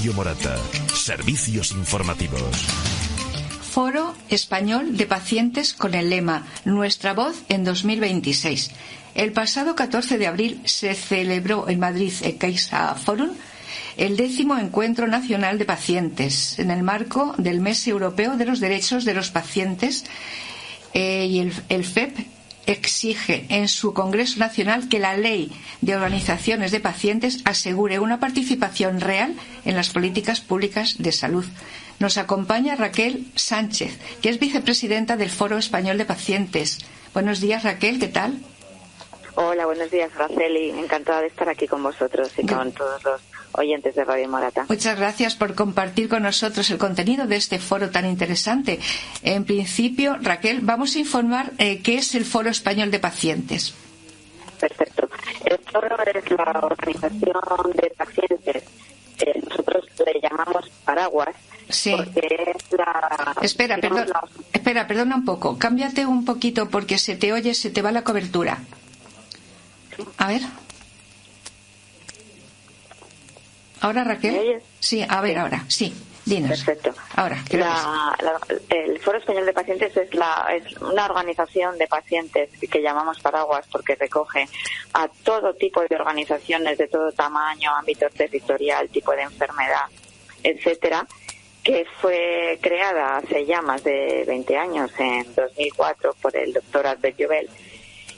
Radio Morata. Servicios informativos. Foro Español de Pacientes con el lema Nuestra voz en 2026. El pasado 14 de abril se celebró en Madrid, en CaixaForum, el 10º Encuentro Nacional de Pacientes, en el marco del Mes Europeo de los Derechos de los Pacientes, y el FEP exige en su Congreso Nacional que la Ley de Organizaciones de Pacientes asegure una participación real en las políticas públicas de salud. Nos acompaña Raquel Sánchez, que es vicepresidenta del Foro Español de Pacientes. Buenos días, Raquel, ¿qué tal? Hola, buenos días, Araceli. Encantada de estar aquí con vosotros y con todos los oyentes de Radio Morata. Muchas gracias por compartir con nosotros el contenido de este foro tan interesante. En principio, Raquel, vamos a informar qué es el Foro Español de Pacientes. Perfecto. El foro es la organización de pacientes. Nosotros le llamamos paraguas. Sí. Porque es la... Espera, perdona un poco. Cámbiate un poquito porque se te oye, se te va la cobertura. A ver. ¿Ahora, Raquel? ¿Me oyes? Sí, a ver, ahora. Sí, dinos. Perfecto. Ahora, el Foro Español de Pacientes es una organización de pacientes que llamamos paraguas porque recoge a todo tipo de organizaciones de todo tamaño, ámbito territorial, tipo de enfermedad, etcétera, que fue creada hace ya más de 20 años, en 2004, por el doctor Albert Llobel,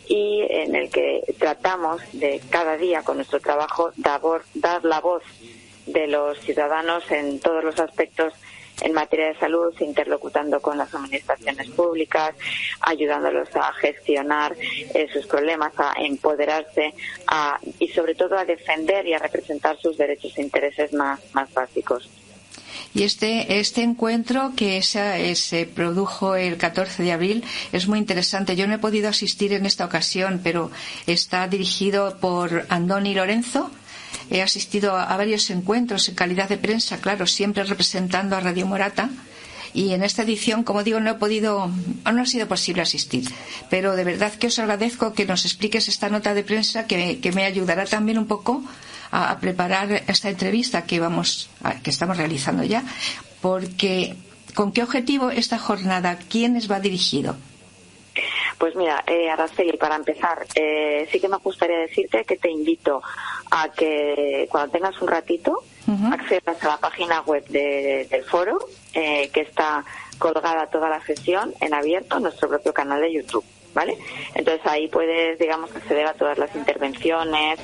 y en el que tratamos de cada día con nuestro trabajo dar la voz de los ciudadanos en todos los aspectos en materia de salud, interlocutando con las administraciones públicas, ayudándolos a gestionar sus problemas, a empoderarse y sobre todo a defender y a representar sus derechos e intereses más básicos. Y este encuentro que se produjo el 14 de abril es muy interesante. Yo no he podido asistir en esta ocasión, pero está dirigido por Andoni Lorenzo. He asistido a varios encuentros en calidad de prensa, claro, siempre representando a Radio Morata. Y en esta edición, como digo, no ha sido posible asistir. Pero de verdad que os agradezco que nos expliques esta nota de prensa que me ayudará también un poco a preparar esta entrevista que estamos realizando ya. Porque, ¿con qué objetivo esta jornada? ¿Quiénes va dirigido? Pues mira, Araceli, para empezar, sí que me gustaría decirte que te invito a que cuando tengas un ratito accedas a la página web del foro, que está colgada toda la sesión en abierto en nuestro propio canal de YouTube, ¿vale? Entonces ahí puedes, digamos, acceder a todas las intervenciones,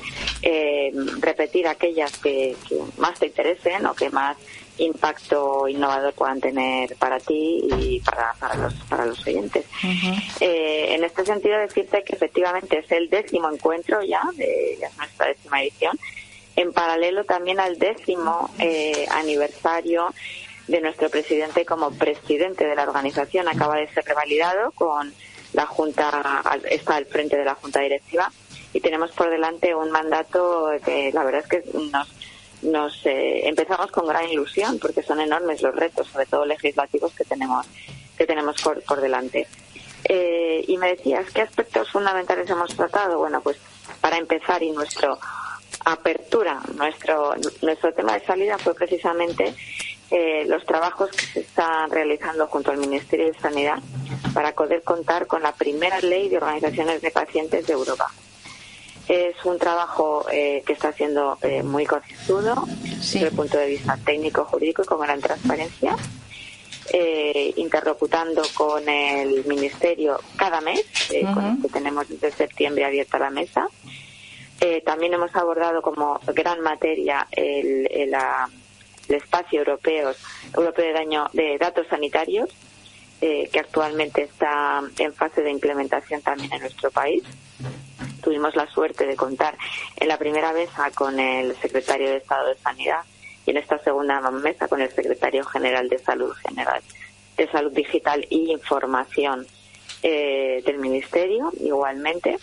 repetir aquellas que más te interesen o que más impacto innovador puedan tener para ti y para los oyentes. En este sentido, decirte que efectivamente es el 10º encuentro ya es nuestra 10ª edición, en paralelo también al 10º aniversario de nuestro presidente como presidente de la organización. Acaba de ser revalidado con la Junta, está al frente de la Junta Directiva, y tenemos por delante un mandato que la verdad es que nos empezamos con gran ilusión porque son enormes los retos, sobre todo legislativos, que tenemos por delante. Y me decías, ¿qué aspectos fundamentales hemos tratado? Bueno, pues para empezar, y nuestra apertura, nuestro tema de salida fue precisamente los trabajos que se están realizando junto al Ministerio de Sanidad para poder contar con la primera ley de organizaciones de pacientes de Europa. Es un trabajo que está siendo muy concienzudo desde el punto de vista técnico, jurídico y con gran transparencia, interlocutando con el Ministerio cada mes, con el que tenemos desde septiembre abierta la mesa. También hemos abordado como gran materia el espacio europeo de datos sanitarios, que actualmente está en fase de implementación también en nuestro país. Tuvimos la suerte de contar en la primera mesa con el secretario de Estado de Sanidad y en esta segunda mesa con el secretario general de Salud Digital y Información del Ministerio, igualmente,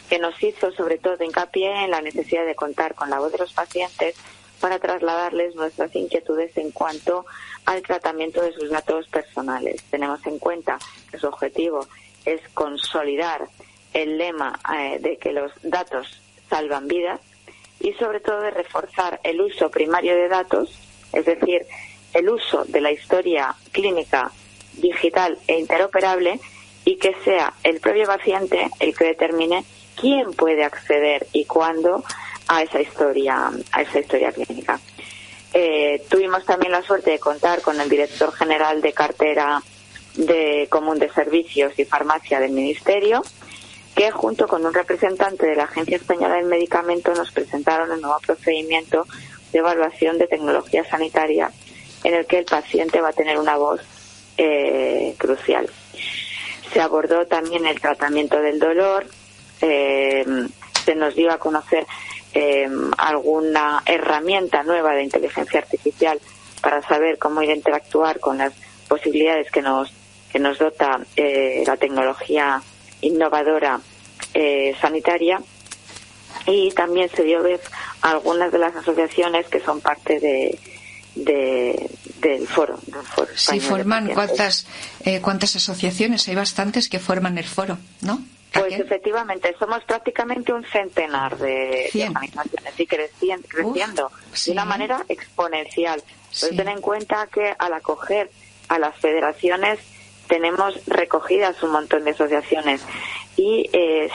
que nos hizo sobre todo hincapié en la necesidad de contar con la voz de los pacientes para trasladarles nuestras inquietudes en cuanto al tratamiento de sus datos personales. Tenemos en cuenta que su objetivo es consolidar el lema de que los datos salvan vidas y sobre todo de reforzar el uso primario de datos es decir, el uso de la historia clínica digital e interoperable, y que sea el propio paciente el que determine quién puede acceder y cuándo a esa historia clínica. Tuvimos también la suerte de contar con el director general de cartera de Común de Servicios y Farmacia del Ministerio, que junto con un representante de la Agencia Española del Medicamento nos presentaron el nuevo procedimiento de evaluación de tecnología sanitaria en el que el paciente va a tener una voz crucial. Se abordó también el tratamiento del dolor, se nos dio a conocer alguna herramienta nueva de inteligencia artificial para saber cómo interactuar con las posibilidades que nos dota la tecnología innovadora sanitaria, y también se dio vez a algunas de las asociaciones que son parte del foro. Sí, forman ¿cuántas asociaciones? Hay bastantes que forman el foro, ¿no? Pues efectivamente, somos prácticamente un centenar de organizaciones y creciendo de una manera exponencial. Pues ten en cuenta que al acoger a las federaciones tenemos recogidas un montón de asociaciones, y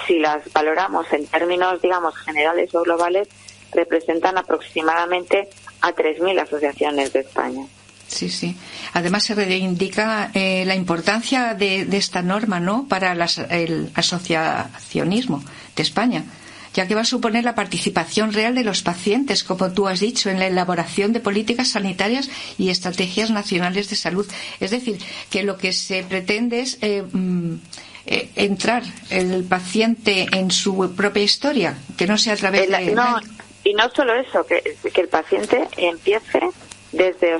si las valoramos en términos, digamos, generales o globales, representan aproximadamente a 3.000 asociaciones de España. Sí, sí. Además se reivindica la importancia de esta norma, ¿no?, para el asociacionismo de España, ya que va a suponer la participación real de los pacientes, como tú has dicho, en la elaboración de políticas sanitarias y estrategias nacionales de salud. Es decir, que lo que se pretende es entrar el paciente en su propia historia, que no sea a través de... No, y no solo eso, que el paciente empiece desde,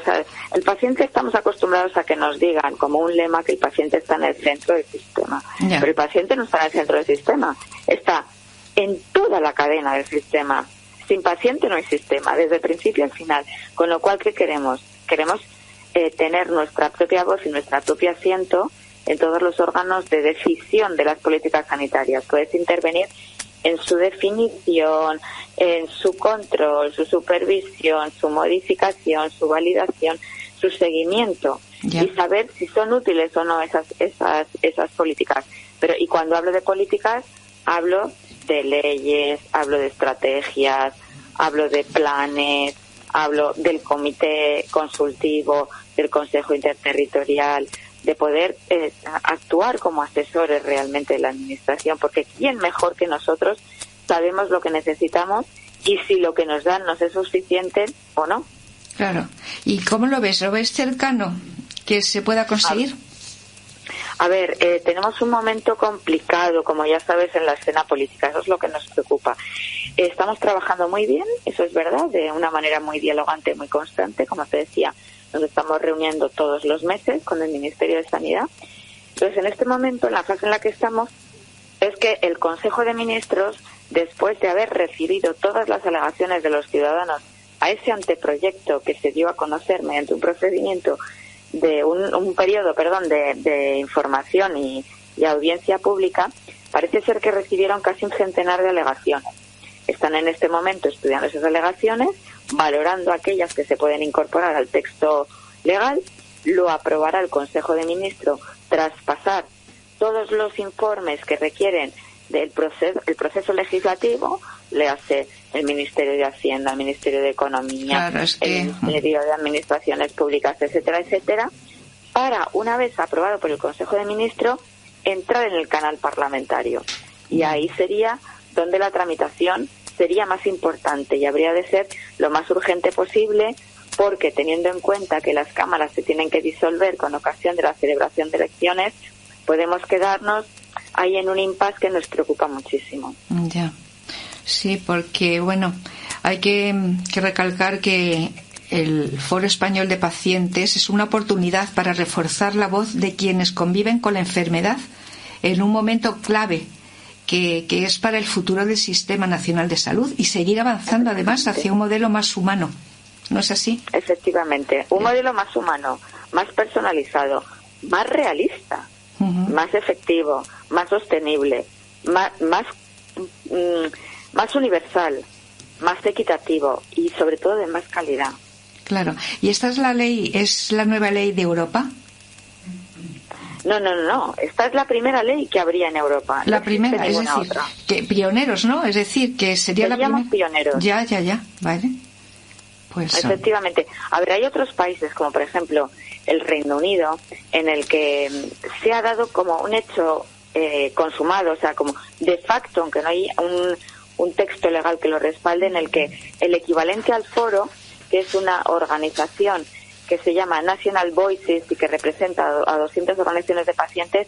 el paciente, estamos acostumbrados a que nos digan como un lema que el paciente está en el centro del sistema. Ya. Pero el paciente no está en el centro del sistema, está en toda la cadena del sistema. Sin paciente no hay sistema, desde el principio al final. Con lo cual, ¿qué queremos? Queremos tener nuestra propia voz y nuestra propia asiento en todos los órganos de decisión de las políticas sanitarias. Puedes intervenir en su definición, en su control, su supervisión, su modificación, su validación, su seguimiento, y saber si son útiles o no esas políticas. Pero, y cuando hablo de políticas, hablo de leyes, hablo de estrategias, hablo de planes, hablo del comité consultivo, del Consejo Interterritorial, de poder actuar como asesores realmente de la administración, porque ¿quién mejor que nosotros sabemos lo que necesitamos y si lo que nos dan nos es suficiente o no? Claro. ¿Y cómo lo ves? ¿Lo ves cercano que se pueda conseguir? A ver, tenemos un momento complicado, como ya sabes, en la escena política. Eso es lo que nos preocupa. Estamos trabajando muy bien, eso es verdad, de una manera muy dialogante, muy constante, como te decía. Nos estamos reuniendo todos los meses con el Ministerio de Sanidad. Entonces, en este momento, en la fase en la que estamos, es que el Consejo de Ministros, después de haber recibido todas las alegaciones de los ciudadanos a ese anteproyecto que se dio a conocer mediante un procedimiento de un periodo, de información y audiencia pública, parece ser que recibieron casi un centenar de alegaciones. Están en este momento estudiando esas alegaciones, valorando aquellas que se pueden incorporar al texto legal. Lo aprobará el Consejo de Ministros tras pasar todos los informes que requieren el proceso legislativo, le hace el Ministerio de Hacienda, el Ministerio de Economía, el Ministerio de Administraciones Públicas, etcétera, etcétera, para, una vez aprobado por el Consejo de Ministros, entrar en el canal parlamentario. Y ahí sería donde la tramitación sería más importante y habría de ser lo más urgente posible, porque teniendo en cuenta que las cámaras se tienen que disolver con ocasión de la celebración de elecciones, podemos quedarnos ahí en un impasse que nos preocupa muchísimo. Ya, sí, porque bueno, hay que recalcar que el Foro Español de Pacientes es una oportunidad para reforzar la voz de quienes conviven con la enfermedad en un momento clave que es para el futuro del Sistema Nacional de Salud, y seguir avanzando además hacia un modelo más humano. ¿No es así? Efectivamente, un modelo más humano, más personalizado, más realista, más efectivo, más sostenible, más universal, más equitativo y sobre todo de más calidad. Claro. ¿Y esta es la ley, es la nueva ley de Europa? No. Esta es la primera ley que habría en Europa. La primera, es decir, otra. Que pioneros, ¿no? Es decir, que sería la primera. Pioneros. Ya, vale. Pues efectivamente. A ver, hay otros países, como por ejemplo el Reino Unido, en el que se ha dado como un hecho consumado, o sea, como de facto, aunque no hay un texto legal que lo respalde, en el que el equivalente al foro, que es una organización que se llama National Voices y que representa a 200 organizaciones de pacientes,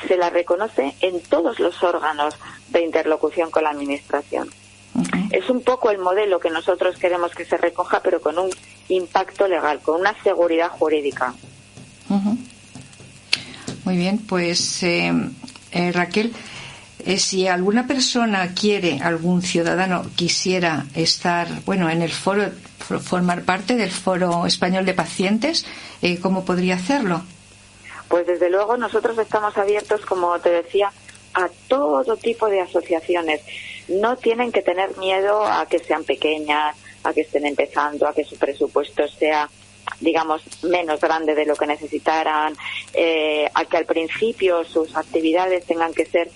se la reconoce en todos los órganos de interlocución con la administración. Okay. Es un poco el modelo que nosotros queremos que se recoja, pero con un impacto legal, con una seguridad jurídica. Uh-huh. Muy bien, pues Raquel, si alguna persona quiere, algún ciudadano quisiera estar, en el foro, formar parte del Foro Español de Pacientes, ¿cómo podría hacerlo? Pues desde luego nosotros estamos abiertos, como te decía, a todo tipo de asociaciones. No tienen que tener miedo a que sean pequeñas, a que estén empezando, a que su presupuesto sea, digamos, menos grande de lo que necesitaran, a que al principio sus actividades tengan que ser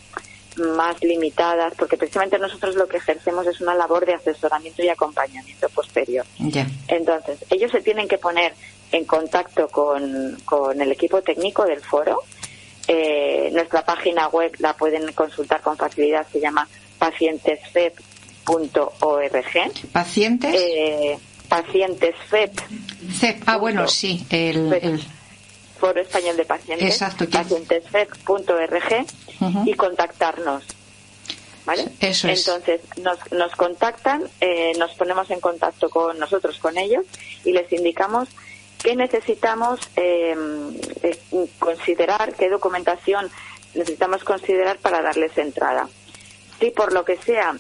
más limitadas, porque precisamente nosotros lo que ejercemos es una labor de asesoramiento y acompañamiento posterior. Yeah. Entonces, ellos se tienen que poner en contacto con el equipo técnico del foro. Nuestra página web la pueden consultar con facilidad, se llama pacientesfep.org. ¿Pacientes? Pacientesfep. CEP. Sí, el Foro Español de Pacientes. Exacto. Pacientesfep.org. Uh-huh. Y contactarnos. ¿Vale? Eso es. Entonces nos contactan, nos ponemos en contacto con nosotros, con ellos, y les indicamos qué necesitamos considerar, qué documentación necesitamos considerar para darles entrada. Si por lo que sea,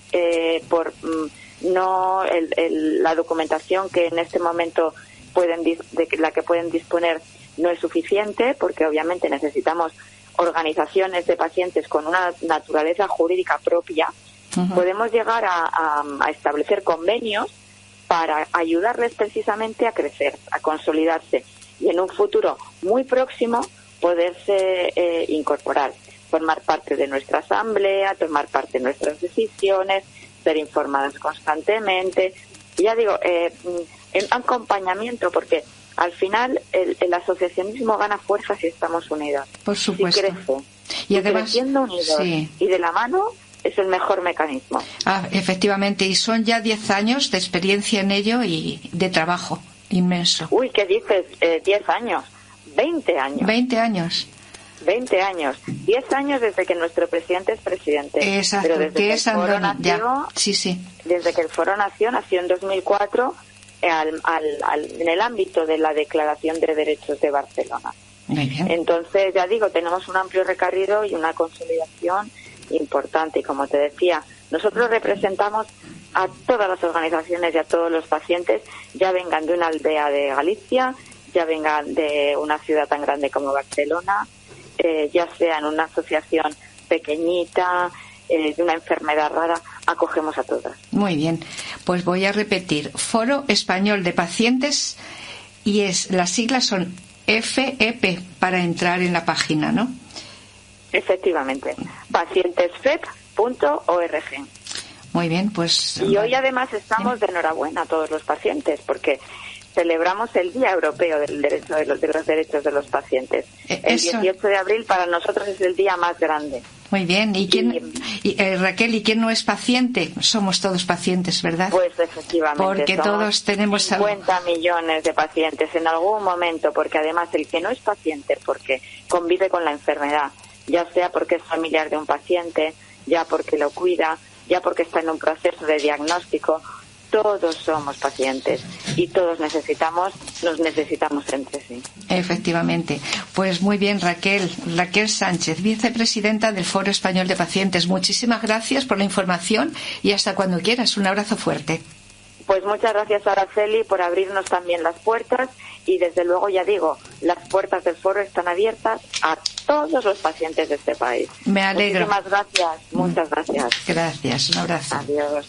la documentación que en este momento de la que pueden disponer no es suficiente, porque obviamente necesitamos organizaciones de pacientes con una naturaleza jurídica propia, uh-huh, podemos llegar a establecer convenios para ayudarles precisamente a crecer, a consolidarse y en un futuro muy próximo poderse incorporar, formar parte de nuestra asamblea, tomar parte en nuestras decisiones, ser informadas constantemente. Y ya digo, en acompañamiento, porque al final el asociacionismo gana fuerza si estamos unidos. Por supuesto. Si crece. Y además, creciendo unidos, sí, y de la mano, es el mejor mecanismo. Efectivamente, y son ya 10 años de experiencia en ello y de trabajo inmenso. Uy, ¿qué dices? 10 años. 20 años. 20 años. 20 años. 10 años desde que nuestro presidente es presidente. Exacto. Pero desde que el foro nació, sí. Desde que el foro nació en 2004, en el ámbito de la Declaración de Derechos de Barcelona. Muy bien. Entonces, ya digo, tenemos un amplio recorrido y una consolidación importante. Y como te decía, nosotros representamos a todas las organizaciones y a todos los pacientes, ya vengan de una aldea de Galicia, ya vengan de una ciudad tan grande como Barcelona, ya sea en una asociación pequeñita, de una enfermedad rara, acogemos a todas. Muy bien, pues voy a repetir: Foro Español de Pacientes, y las siglas son FEP para entrar en la página, ¿no? Efectivamente, pacientesfep.org. Muy bien, pues... Y hoy además estamos de enhorabuena a todos los pacientes, porque celebramos el Día Europeo del Derecho de los Derechos de los Pacientes. El 18 de abril para nosotros es el día más grande. Muy bien. Raquel, ¿y quién no es paciente? Somos todos pacientes, ¿verdad? Pues efectivamente. Porque todos tenemos 50 millones de pacientes en algún momento, porque además el que no es paciente, porque convive con la enfermedad, ya sea porque es familiar de un paciente, ya porque lo cuida, ya porque está en un proceso de diagnóstico, todos somos pacientes y todos nos necesitamos entre sí. Efectivamente. Pues muy bien, Raquel Sánchez, vicepresidenta del Foro Español de Pacientes. Muchísimas gracias por la información y hasta cuando quieras. Un abrazo fuerte. Pues muchas gracias, Araceli, por abrirnos también las puertas y desde luego, ya digo, las puertas del foro están abiertas a todos los pacientes de este país. Me alegro. Muchísimas gracias, muchas gracias. Gracias, un abrazo. Adiós.